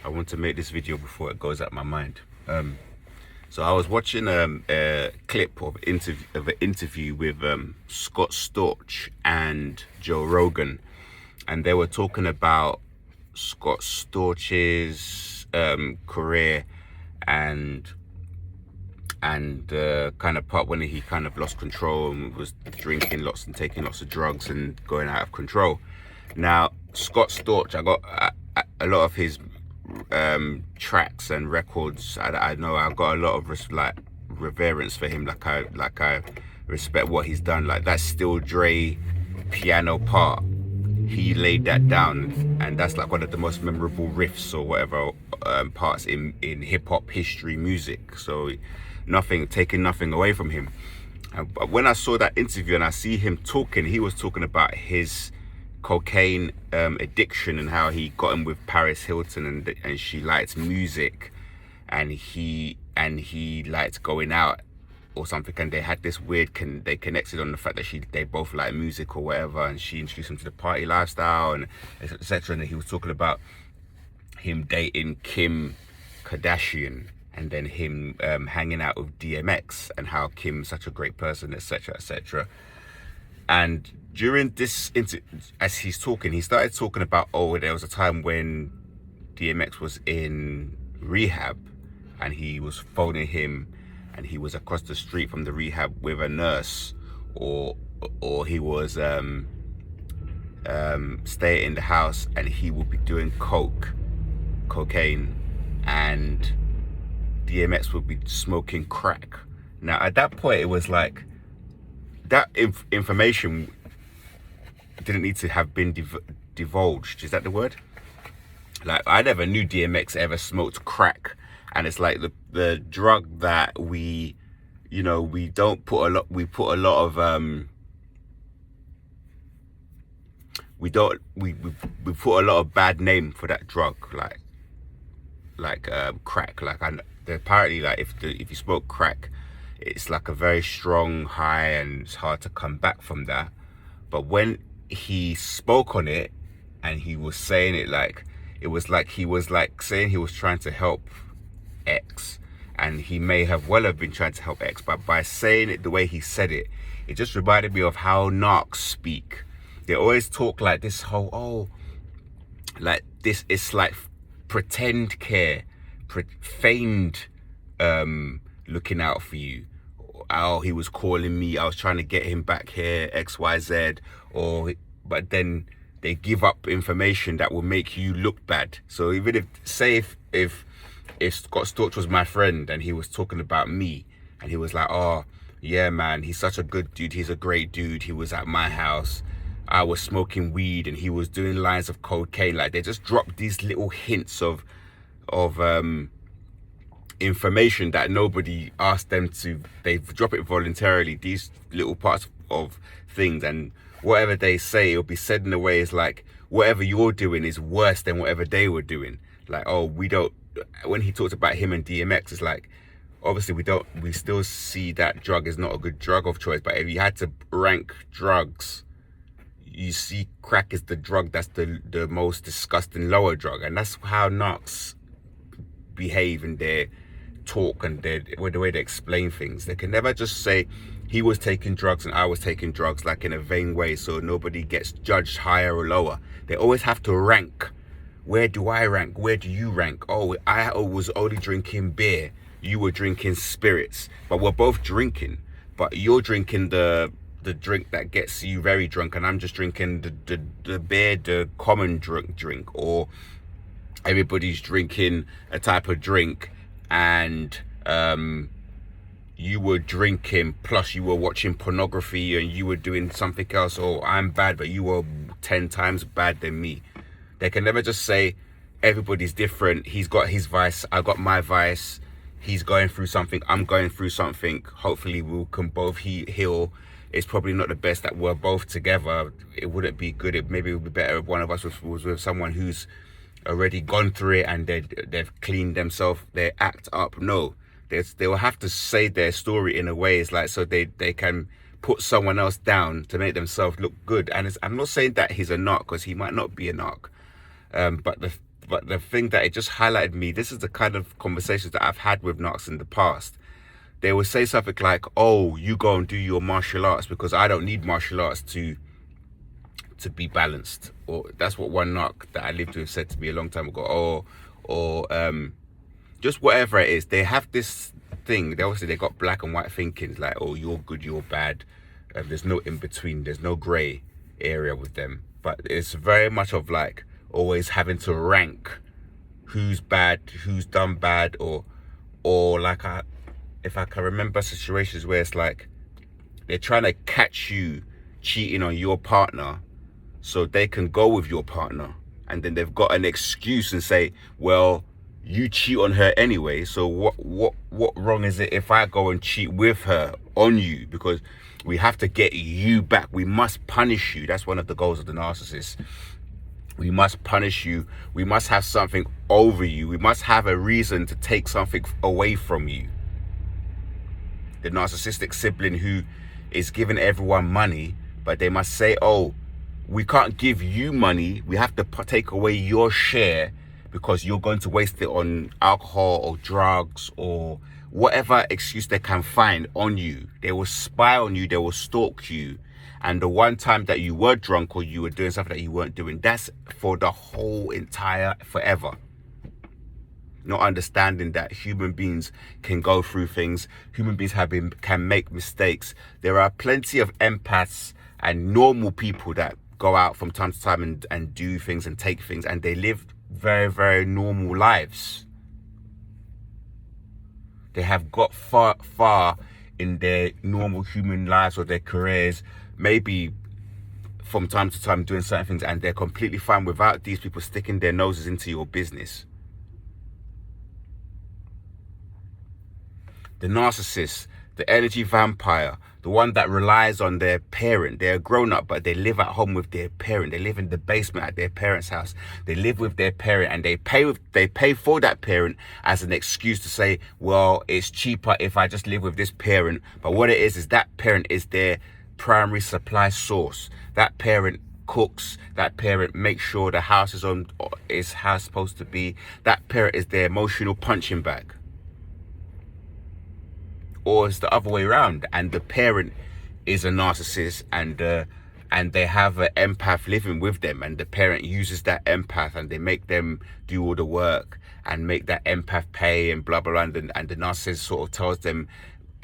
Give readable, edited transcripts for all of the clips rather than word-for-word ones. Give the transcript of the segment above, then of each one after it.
I want to make this video before it goes out my mind. So I was watching a clip of an interview with Scott Storch and Joe Rogan, and they were talking about Scott Storch's career and kind of part when he kind of lost control and was drinking lots and taking lots of drugs and going out of control. Now, Scott Storch, I got a lot of his tracks and records. I know I've got a lot of reverence for him. Like I respect what he's done. Like that Still Dre piano part, he laid that down, and that's like one of the most memorable riffs or whatever parts in hip hop history music. So taking nothing away from him. But when I saw that interview and I see him talking, he was talking about his cocaine addiction and how he got in with Paris Hilton, and she liked music, and he liked going out or something, and they had this weird they connected on the fact that they both like music or whatever, and she introduced him to the party lifestyle and etc. And he was talking about him dating Kim Kardashian, and then him hanging out with DMX, and how Kim's such a great person, etc, etc. And during this as he's talking, he started talking about, there was a time when DMX was in rehab, and he was phoning him, and he was across the street from the rehab with a nurse, or he was staying in the house, and he would be doing cocaine, and DMX would be smoking crack. Now at that point, it was like that information didn't need to have been divulged. Is that the word? Like, I never knew DMX ever smoked crack, and it's like the drug that we put a lot of bad name for that drug, like crack. Apparently, like if you smoke crack, it's like a very strong high, and it's hard to come back from that. But when he spoke on it, and he was saying it like, it was like he was like saying he was trying to help X, and he may have been trying to help X, but by saying it the way he said it, it just reminded me of how narcs speak. They always talk like this whole, like this, it's like pretend care, feigned looking out for you. He was calling me, I was trying to get him back here, XYZ, but then they give up information that will make you look bad. So even if Scott Storch was my friend and he was talking about me, and he was like, oh yeah man, he's such a good dude, he's a great dude, he was at my house, I was smoking weed, and he was doing lines of cocaine, like they just drop these little hints of information that nobody asked them to. They drop it voluntarily, these little parts of things, and whatever they say, it'll be said in a way is like, whatever you're doing is worse than whatever they were doing. Like, when he talked about him and DMX, it's like, obviously we still see that drug is not a good drug of choice, but if you had to rank drugs, you see crack is the drug that's the most disgusting lower drug. And that's how narcs behave in their talk and the way they explain things. They can never just say he was taking drugs and I was taking drugs, like in a vain way, so nobody gets judged higher or lower. They always have to rank. Where do I rank? Where do you rank? I was only drinking beer, you were drinking spirits, but we're both drinking, but you're drinking the drink that gets you very drunk, and I'm just drinking the beer, the common drink, or everybody's drinking a type of drink, and you were drinking plus you were watching pornography and you were doing something else. I'm bad, but you were 10 times bad than me. They can never just say everybody's different. He's got his vice, I got my vice. He's going through something, I'm going through something. Hopefully we can both heal. It's probably not the best that we're both together. It wouldn't be good. Maybe it would be better if one of us was with someone who's already gone through it and they've cleaned themselves, they act up. No, they will have to say their story in a way, it's like, so they can put someone else down to make themselves look good. And I'm not saying that he's a narc, because he might not be a narc, but but the thing that it just highlighted me, this is the kind of conversations that I've had with narcs in the past. They will say something like, oh, you go and do your martial arts because I don't need martial arts to be balanced. Or that's what one narc that I lived with said to me a long time ago. Or just whatever it is. They have this thing. They got black and white thinking. It's like, oh, you're good, you're bad. There's no in between. There's no grey area with them. But it's very much of like always having to rank who's bad, who's done bad, or like if I can remember situations where it's like they're trying to catch you cheating on your partner so they can go with your partner, and then they've got an excuse and say, well, you cheat on her anyway, so what wrong is it if I go and cheat with her on you? Because we have to get you back. We must punish you. That's one of the goals of the narcissist. We must punish you. We must have something over you. We must have a reason to take something away from you. The narcissistic sibling who is giving everyone money, but they must say, oh, we can't give you money. We have to take away your share because you're going to waste it on alcohol or drugs or whatever excuse they can find on you. They will spy on you. They will stalk you. And the one time that you were drunk or you were doing something that you weren't doing, that's for the whole entire forever. Not understanding that human beings can go through things. Human beings can make mistakes. There are plenty of empaths and normal people that go out from time to time and do things and take things, and they live very, very normal lives. They have got far in their normal human lives or their careers, maybe from time to time doing certain things, and they're completely fine without these people sticking their noses into your business. The narcissist, the energy vampire, the one that relies on their parent. They're grown up, but they live at home with their parent. They live in the basement at their parents' house. They live with their parent, and they pay for that parent as an excuse to say, well, it's cheaper if I just live with this parent. But what it is that parent is their primary supply source. That parent cooks. That parent makes sure the house is how it's supposed to be. That parent is their emotional punching bag. Or it's the other way around, and the parent is a narcissist, and they have an empath living with them, and the parent uses that empath, and they make them do all the work and make that empath pay and blah blah blah, and the narcissist sort of tells them,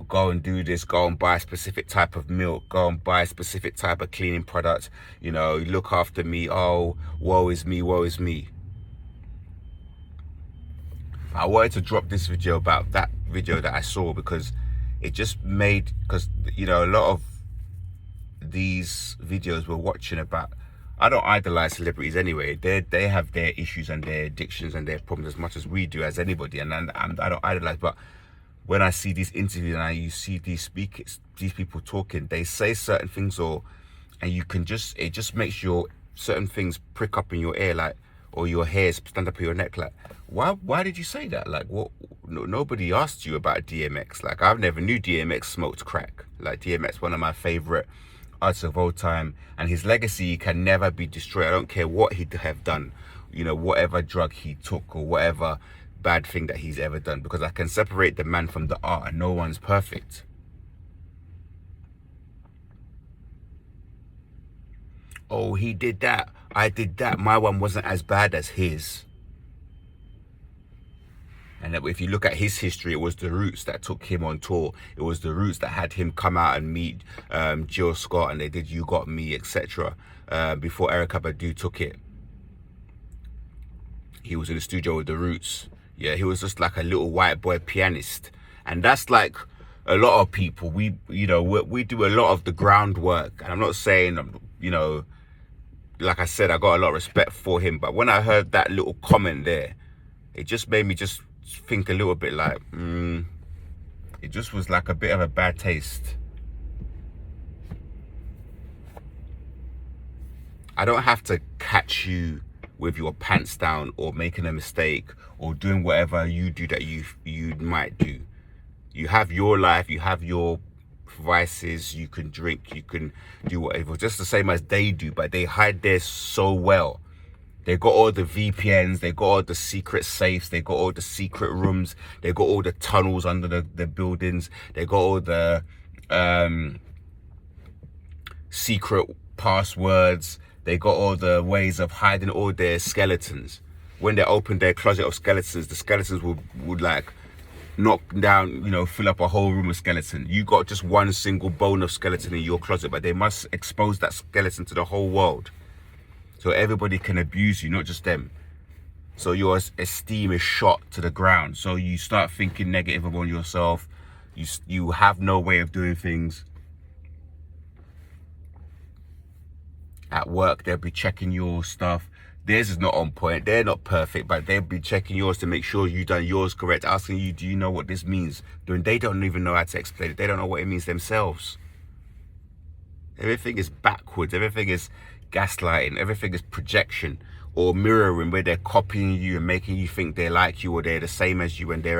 go and do this, go and buy a specific type of milk, go and buy a specific type of cleaning product, look after me, oh, woe is me, woe is me. I wanted to drop this video about that video that I saw because it just made, because a lot of these videos we're watching about, I don't idolize celebrities anyway. They have their issues and their addictions and their problems as much as we do, as anybody, and I don't idolize. But when I see these interviews and you see these people talking, they say certain things, and it just makes your certain things prick up in your ear, like, or your hairs stand up on your neck, like, why did you say that? Like, what? Nobody asked you about DMX. Like, I've never knew DMX smoked crack. Like, DMX, one of my favorite artists of all time, and his legacy can never be destroyed. I don't care what he'd have done, whatever drug he took or whatever bad thing that he's ever done, because I can separate the man from the art, and no one's perfect. Oh, he did that, I did that, my one wasn't as bad as his. And if you look at his history, it was the Roots that took him on tour. It was the Roots that had him come out and meet Jill Scott, and they did You Got Me, etc. Before Erykah Badu took it. He was in the studio with the Roots. Yeah, he was just like a little white boy pianist. And that's like a lot of people. We do a lot of the groundwork. And I'm not saying, like I said, I got a lot of respect for him. But when I heard that little comment there, it just made me just think a little bit like, it just was like a bit of a bad taste. I don't have to catch you with your pants down or making a mistake or doing whatever you do that you might do. You have your life, you have your vices, you can drink, you can do whatever, just the same as they do, but they hide theirs so well. They got all the VPNs, they got all the secret safes, they got all the secret rooms, they got all the tunnels under the buildings, they got all the secret passwords, they got all the ways of hiding all their skeletons. When they opened their closet of skeletons, the skeletons would like knock down, you know, fill up a whole room of skeleton. You got just one single bone of skeleton in your closet, but they must expose that skeleton to the whole world. So everybody can abuse you, not just them. So your esteem is shot to the ground. So you start thinking negative about yourself. You have no way of doing things. At work, they'll be checking your stuff. Theirs is not on point. They're not perfect, but they'll be checking yours to make sure you've done yours correct, asking you, do you know what this means? They don't even know how to explain it. They don't know what it means themselves. Everything is backwards. Everything is gaslighting. Everything is projection or mirroring, where they're copying you and making you think they're like you or they're the same as you, and they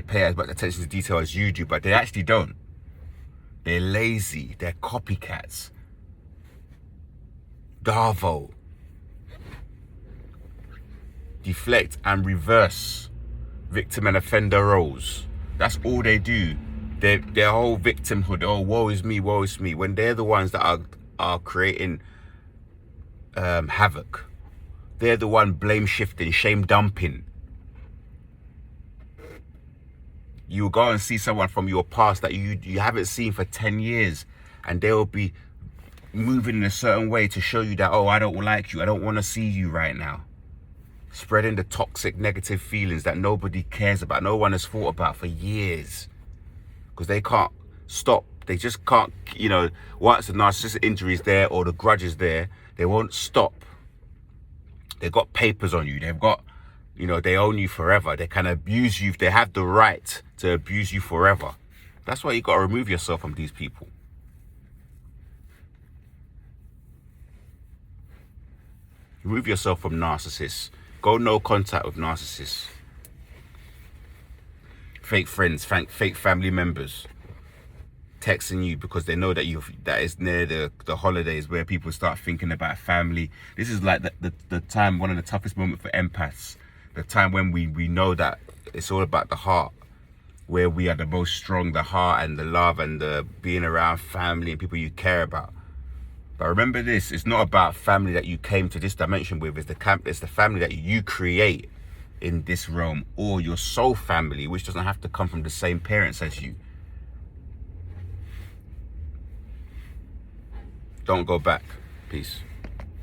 pay as much attention to detail as you do, but they actually don't. They're lazy. They're copycats. Darvo. Deflect and reverse victim and offender roles. That's all they do. Their whole victimhood, oh, woe is me, when they're the ones that are creating havoc. They're the one blame shifting, shame dumping. You go and see someone from your past that you haven't seen for 10 years, and they'll be moving in a certain way to show you that, oh, I don't like you, I don't want to see you right now. Spreading the toxic negative feelings that nobody cares about, no one has thought about for years. Because they can't stop. They just can't, you know, once the narcissistic injury is there or the grudge is there, they won't stop. They've got papers on you. They've got, you know, they own you forever. They can abuse you. They have the right to abuse you forever. That's why you got to remove yourself from these people. Remove yourself from narcissists. Go no contact with narcissists. Fake friends, fake family members texting you because they know that that is near the holidays where people start thinking about family. This is like the time, one of the toughest moments for empaths. The time when we know that it's all about the heart, where we are the most strong, the heart and the love and the being around family and people you care about. But remember this, it's not about family that you came to this dimension with, it's the family that you create in this realm, or your soul family, which doesn't have to come from the same parents as you. Don't go back. Peace.